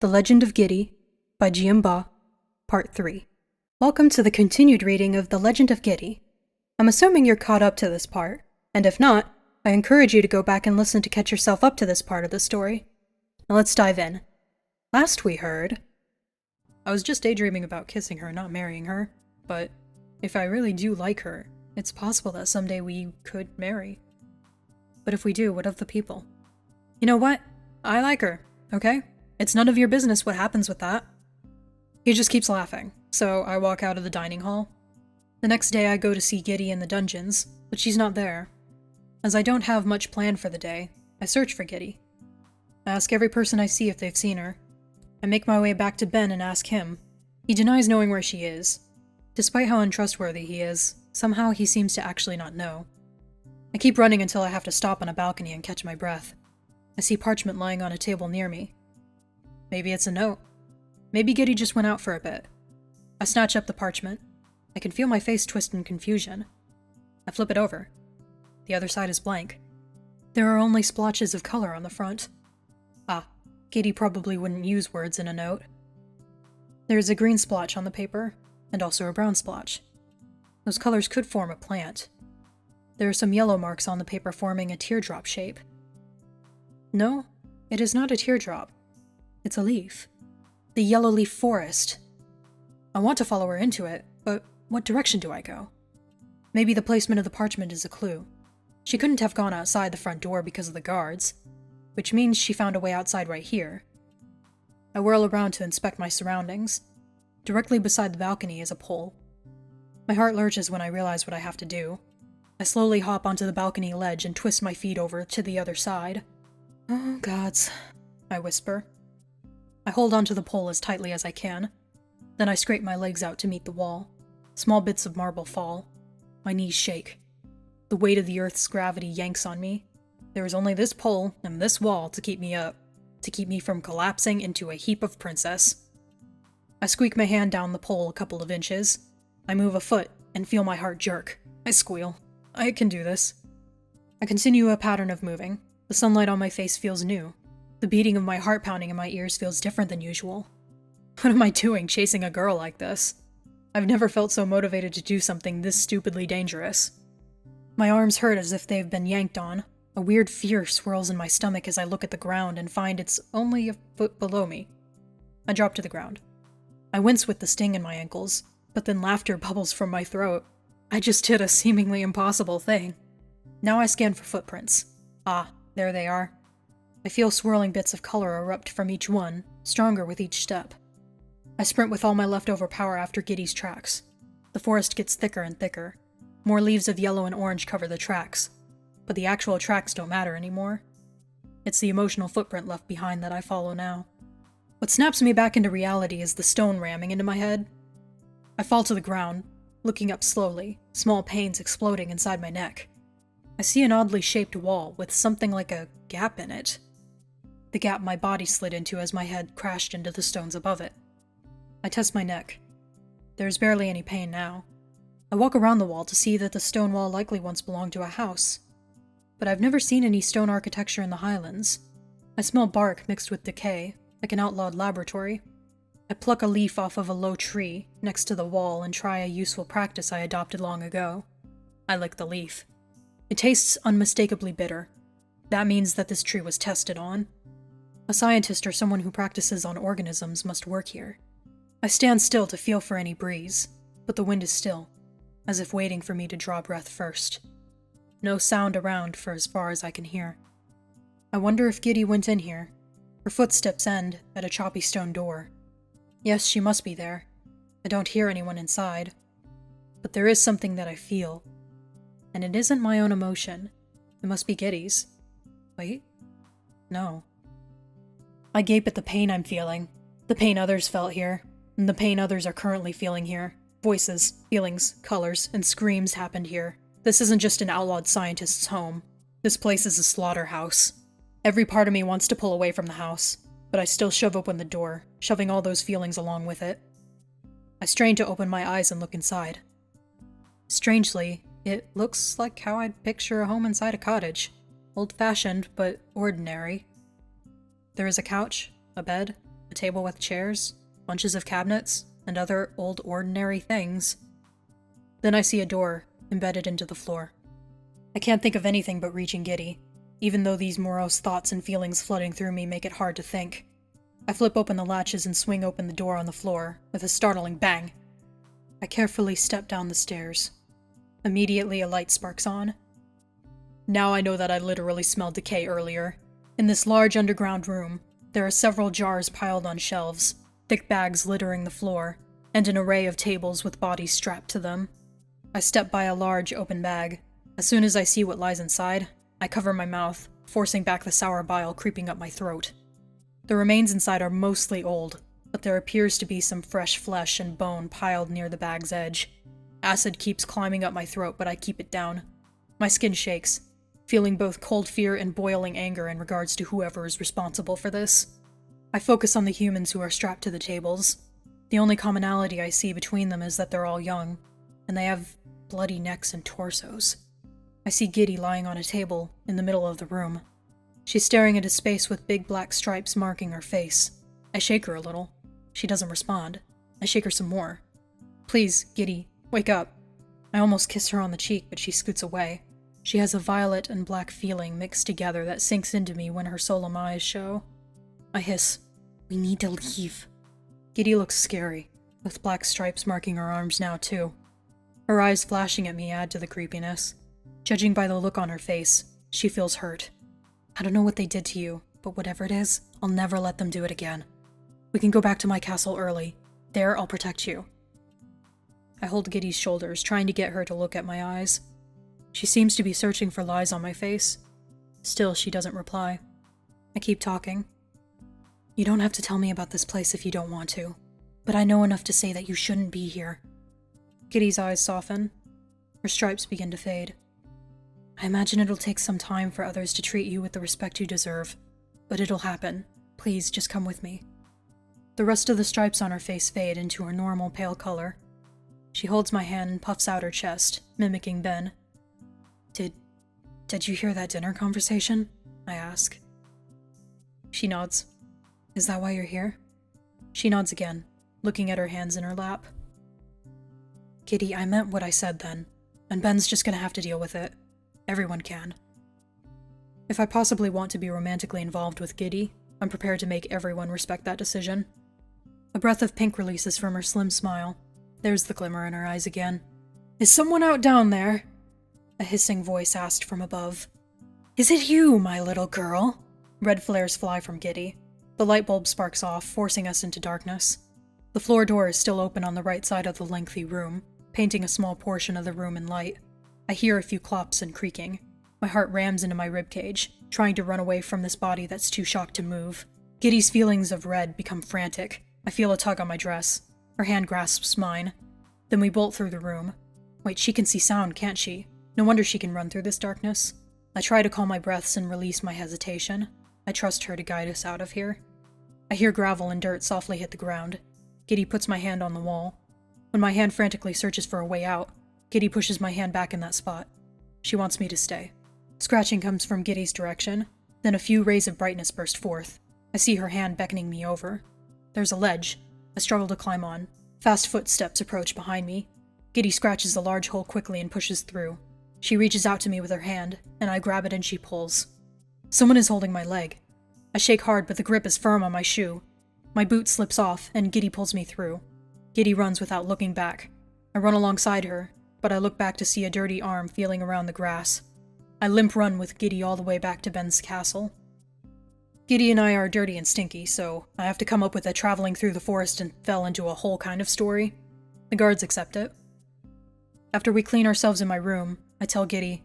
The Legend of Giddie by Giamba, Part 3. Welcome to the continued reading of The Legend of Giddie. I'm assuming you're caught up to this part, and if not, I encourage you to go back and listen to catch yourself up to this part of the story. Now let's dive in. Last we heard... I was just daydreaming about kissing her, not marrying her, but if I really do like her, it's possible that someday we could marry. But if we do, what of the people? You know what? I like her, okay? It's none of your business what happens with that. He just keeps laughing, so I walk out of the dining hall. The next day I go to see Giddie in the dungeons, but she's not there. As I don't have much planned for the day, I search for Giddie. I ask every person I see if they've seen her. I make my way back to Ben and ask him. He denies knowing where she is. Despite how untrustworthy he is, somehow he seems to actually not know. I keep running until I have to stop on a balcony and catch my breath. I see parchment lying on a table near me. Maybe it's a note. Maybe Giddie just went out for a bit. I snatch up the parchment. I can feel my face twist in confusion. I flip it over. The other side is blank. There are only splotches of color on the front. Ah, Giddie probably wouldn't use words in a note. There is a green splotch on the paper, and also a brown splotch. Those colors could form a plant. There are some yellow marks on the paper forming a teardrop shape. No, it is not a teardrop. It's a leaf. The yellow leaf forest. I want to follow her into it, but what direction do I go? Maybe the placement of the parchment is a clue. She couldn't have gone outside the front door because of the guards, which means she found a way outside right here. I whirl around to inspect my surroundings. Directly beside the balcony is a pole. My heart lurches when I realize what I have to do. I slowly hop onto the balcony ledge and twist my feet over to the other side. Oh, gods, I whisper. I hold onto the pole as tightly as I can. Then I scrape my legs out to meet the wall. Small bits of marble fall. My knees shake. The weight of the earth's gravity yanks on me. There is only this pole and this wall to keep me up, to keep me from collapsing into a heap of princess. I squeak my hand down the pole a couple of inches. I move a foot and feel my heart jerk. I squeal. I can do this. I continue a pattern of moving. The sunlight on my face feels new. The beating of my heart pounding in my ears feels different than usual. What am I doing chasing a girl like this? I've never felt so motivated to do something this stupidly dangerous. My arms hurt as if they've been yanked on. A weird fear swirls in my stomach as I look at the ground and find it's only a foot below me. I drop to the ground. I wince with the sting in my ankles, but then laughter bubbles from my throat. I just did a seemingly impossible thing. Now I scan for footprints. Ah, there they are. I feel swirling bits of color erupt from each one, stronger with each step. I sprint with all my leftover power after Giddie's tracks. The forest gets thicker and thicker. More leaves of yellow and orange cover the tracks. But the actual tracks don't matter anymore. It's the emotional footprint left behind that I follow now. What snaps me back into reality is the stone ramming into my head. I fall to the ground, looking up slowly, small pains exploding inside my neck. I see an oddly shaped wall with something like a gap in it. The gap my body slid into as my head crashed into the stones above it. I test my neck. There's barely any pain now. I walk around the wall to see that the stone wall likely once belonged to a house. But I've never seen any stone architecture in the Highlands. I smell bark mixed with decay, like an outlawed laboratory. I pluck a leaf off of a low tree next to the wall and try a useful practice I adopted long ago. I lick the leaf. It tastes unmistakably bitter. That means that this tree was tested on. A scientist or someone who practices on organisms must work here. I stand still to feel for any breeze, but the wind is still, as if waiting for me to draw breath first. No sound around for as far as I can hear. I wonder if Giddie went in here. Her footsteps end at a choppy stone door. Yes, she must be there. I don't hear anyone inside. But there is something that I feel. And it isn't my own emotion. It must be Giddie's. Wait? No. I gape at the pain I'm feeling. The pain others felt here. And the pain others are currently feeling here. Voices, feelings, colors, and screams happened here. This isn't just an outlawed scientist's home. This place is a slaughterhouse. Every part of me wants to pull away from the house, but I still shove open the door, shoving all those feelings along with it. I strain to open my eyes and look inside. Strangely, it looks like how I'd picture a home inside a cottage. Old-fashioned, but ordinary. There is a couch, a bed, a table with chairs, bunches of cabinets, and other old ordinary things. Then I see a door embedded into the floor. I can't think of anything but reaching Giddie, even though these morose thoughts and feelings flooding through me make it hard to think. I flip open the latches and swing open the door on the floor with a startling bang. I carefully step down the stairs. Immediately a light sparks on. Now I know that I literally smelled decay earlier. In this large underground room, there are several jars piled on shelves, thick bags littering the floor, and an array of tables with bodies strapped to them. I step by a large open bag. As soon as I see what lies inside, I cover my mouth, forcing back the sour bile creeping up my throat. The remains inside are mostly old, but there appears to be some fresh flesh and bone piled near the bag's edge. Acid keeps climbing up my throat, but I keep it down. My skin shakes, feeling both cold fear and boiling anger in regards to whoever is responsible for this. I focus on the humans who are strapped to the tables. The only commonality I see between them is that they're all young, and they have bloody necks and torsos. I see Giddie lying on a table in the middle of the room. She's staring into space with big black stripes marking her face. I shake her a little. She doesn't respond. I shake her some more. Please, Giddie, wake up. I almost kiss her on the cheek, but she scoots away. She has a violet and black feeling mixed together that sinks into me when her solemn eyes show. I hiss, "We need to leave." Giddie looks scary, with black stripes marking her arms now too. Her eyes flashing at me add to the creepiness. Judging by the look on her face, she feels hurt. I don't know what they did to you, but whatever it is, I'll never let them do it again. We can go back to my castle early. There, I'll protect you. I hold Giddie's shoulders, trying to get her to look at my eyes. She seems to be searching for lies on my face. Still, she doesn't reply. I keep talking. You don't have to tell me about this place if you don't want to, but I know enough to say that you shouldn't be here. Giddie's eyes soften. Her stripes begin to fade. I imagine it'll take some time for others to treat you with the respect you deserve, but it'll happen. Please, just come with me. The rest of the stripes on her face fade into her normal pale color. She holds my hand and puffs out her chest, mimicking Ben. Did you hear that dinner conversation? I ask. She nods. Is that why you're here? She nods again, looking at her hands in her lap. Giddie, I meant what I said then, and Ben's just gonna have to deal with it. Everyone can. If I possibly want to be romantically involved with Giddie, I'm prepared to make everyone respect that decision. A breath of pink releases from her slim smile. There's the glimmer in her eyes again. Is someone out down there? A hissing voice asked from above. Is it you, my little girl? Red flares fly from Giddie. The light bulb sparks off, forcing us into darkness. The floor door is still open on the right side of the lengthy room, painting a small portion of the room in light. I hear a few clops and creaking. My heart rams into my ribcage, trying to run away from this body that's too shocked to move. Giddie's feelings of red become frantic. I feel a tug on my dress. Her hand grasps mine. Then we bolt through the room. Wait, she can see sound, can't she? No wonder she can run through this darkness. I try to calm my breaths and release my hesitation. I trust her to guide us out of here. I hear gravel and dirt softly hit the ground. Giddie puts my hand on the wall. When my hand frantically searches for a way out, Giddie pushes my hand back in that spot. She wants me to stay. Scratching comes from Giddie's direction, then a few rays of brightness burst forth. I see her hand beckoning me over. There's a ledge. I struggle to climb on. Fast footsteps approach behind me. Giddie scratches the large hole quickly and pushes through. She reaches out to me with her hand, and I grab it and she pulls. Someone is holding my leg. I shake hard, but the grip is firm on my shoe. My boot slips off, and Giddie pulls me through. Giddie runs without looking back. I run alongside her, but I look back to see a dirty arm feeling around the grass. I limp run with Giddie all the way back to Ben's castle. Giddie and I are dirty and stinky, so I have to come up with a traveling through the forest and fell into a hole kind of story. The guards accept it. After we clean ourselves in my room, I tell Giddie,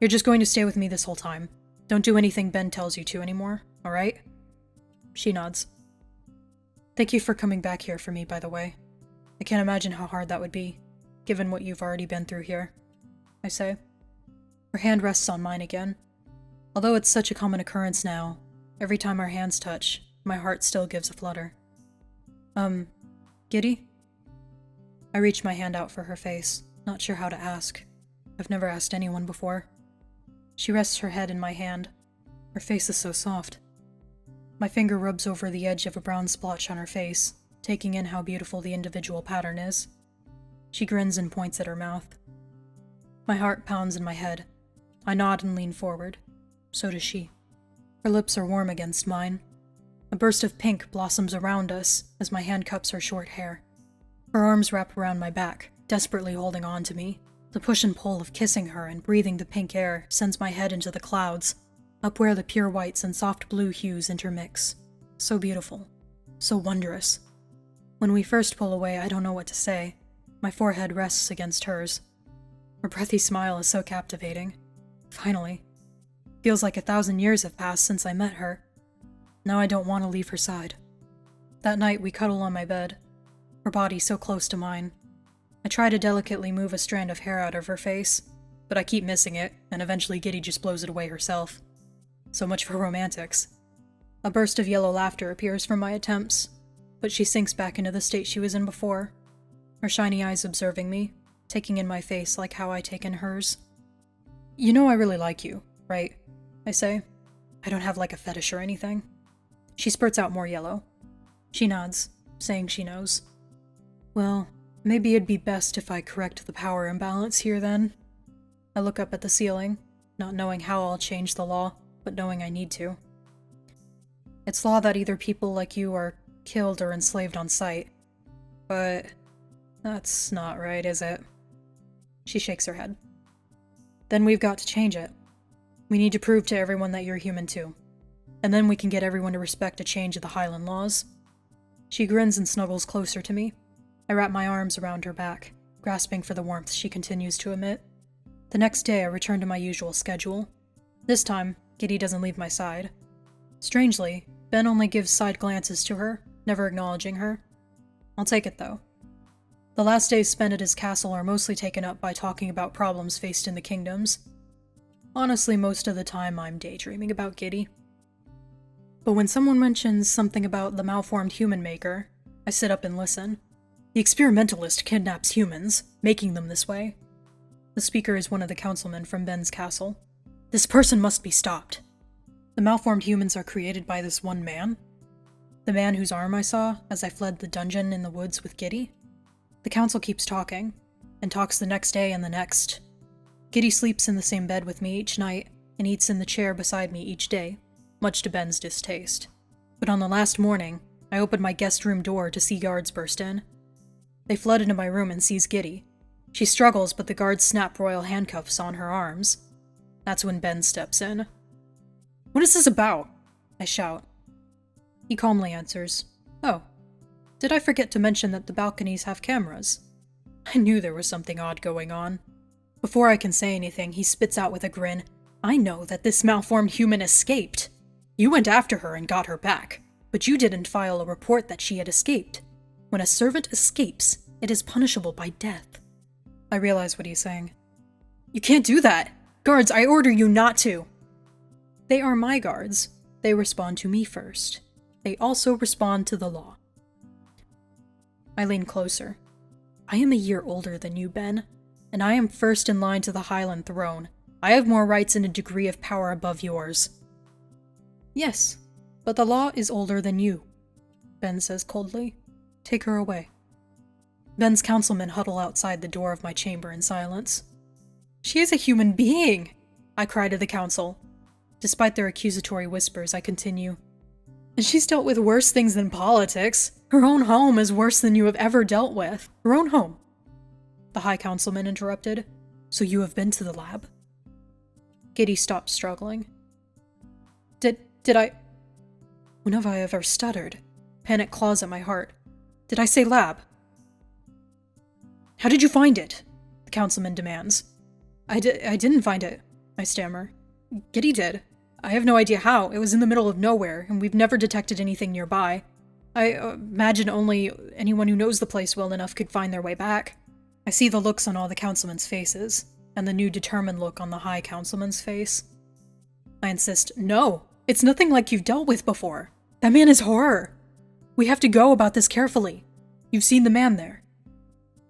"You're just going to stay with me this whole time. Don't do anything Ben tells you to anymore, alright?" She nods. Thank you for coming back here for me, by the way. I can't imagine how hard that would be, given what you've already been through here, I say. Her hand rests on mine again. Although it's such a common occurrence now, every time our hands touch, my heart still gives a flutter. Giddie? I reach my hand out for her face, not sure how to ask. I've never asked anyone before. She rests her head in my hand. Her face is so soft. My finger rubs over the edge of a brown splotch on her face, taking in how beautiful the individual pattern is. She grins and points at her mouth. My heart pounds in my head. I nod and lean forward. So does she. Her lips are warm against mine. A burst of pink blossoms around us as my hand cups her short hair. Her arms wrap around my back, desperately holding on to me. The push and pull of kissing her and breathing the pink air sends my head into the clouds, up where the pure whites and soft blue hues intermix. So beautiful. So wondrous. When we first pull away, I don't know what to say. My forehead rests against hers. Her breathy smile is so captivating. Finally. Feels like 1,000 years have passed since I met her. Now I don't want to leave her side. That night we cuddle on my bed, her body so close to mine. I try to delicately move a strand of hair out of her face, but I keep missing it, and eventually Giddie just blows it away herself. So much for romantics. A burst of yellow laughter appears from my attempts, but she sinks back into the state she was in before, her shiny eyes observing me, taking in my face like how I take in hers. You know I really like you, right? I say. I don't have like a fetish or anything. She spurts out more yellow. She nods, saying she knows. Well, maybe it'd be best if I correct the power imbalance here then. I look up at the ceiling, not knowing how I'll change the law, but knowing I need to. It's law that either people like you are killed or enslaved on sight. But that's not right, is it? She shakes her head. Then we've got to change it. We need to prove to everyone that you're human too. And then we can get everyone to respect a change of the Highland laws. She grins and snuggles closer to me. I wrap my arms around her back, grasping for the warmth she continues to emit. The next day I return to my usual schedule. This time, Giddie doesn't leave my side. Strangely, Ben only gives side glances to her, never acknowledging her. I'll take it though. The last days spent at his castle are mostly taken up by talking about problems faced in the kingdoms. Honestly, most of the time I'm daydreaming about Giddie. But when someone mentions something about the malformed human maker, I sit up and listen. The experimentalist kidnaps humans, making them this way. The speaker is one of the councilmen from Ben's castle. This person must be stopped. The malformed humans are created by this one man? The man whose arm I saw as I fled the dungeon in the woods with Giddie? The council keeps talking, and talks the next day and the next. Giddie sleeps in the same bed with me each night, and eats in the chair beside me each day, much to Ben's distaste. But on the last morning, I opened my guest room door to see guards burst in. They flood into my room and seize Giddie. She struggles, but the guards snap royal handcuffs on her arms. That's when Ben steps in. "What is this about?" I shout. He calmly answers, "Oh, did I forget to mention that the balconies have cameras?" I knew there was something odd going on. Before I can say anything, he spits out with a grin, "I know that this malformed human escaped. You went after her and got her back, but you didn't file a report that she had escaped. When a servant escapes, it is punishable by death." I realize what he's saying. "You can't do that! Guards, I order you not to!" They are my guards. They respond to me first. They also respond to the law. I lean closer. I am a year older than you, Ben, and I am first in line to the Highland throne. I have more rights and a degree of power above yours. Yes, but the law is older than you, Ben says coldly. Take her away. Ben's councilmen huddle outside the door of my chamber in silence. She is a human being, I cry to the council. Despite their accusatory whispers, I continue. And she's dealt with worse things than politics. Her own home is worse than you have ever dealt with. Her own home. The High Councilman interrupted. So you have been to the lab? Giddie stopped struggling. Did I... When have I ever stuttered? Panic claws at my heart. Did I say lab? How did you find it? The councilman demands. I didn't find it, I stammer. Giddie did. I have no idea how. It was in the middle of nowhere, and we've never detected anything nearby. I imagine only anyone who knows the place well enough could find their way back. I see the looks on all the councilmen's faces, and the new determined look on the High Councilman's face. I insist, no, it's nothing like you've dealt with before. That man is horror. We have to go about this carefully. You've seen the man there.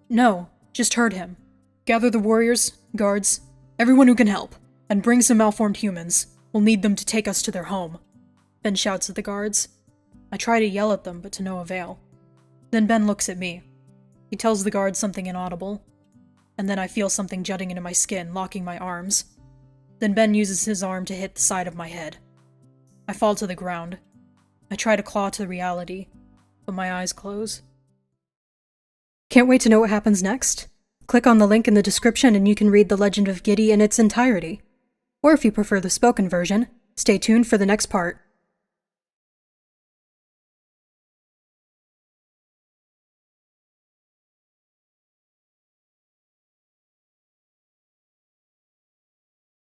No, just heard him. Gather the warriors, guards, everyone who can help, and bring some malformed humans. We'll need them to take us to their home. Ben shouts at the guards. I try to yell at them, but to no avail. Then Ben looks at me. He tells the guards something inaudible. And then I feel something jutting into my skin, locking my arms. Then Ben uses his arm to hit the side of my head. I fall to the ground. I try to claw to reality, but my eyes close. Can't wait to know what happens next? Click on the link in the description and you can read The Legend of Giddie in its entirety. Or if you prefer the spoken version, stay tuned for the next part.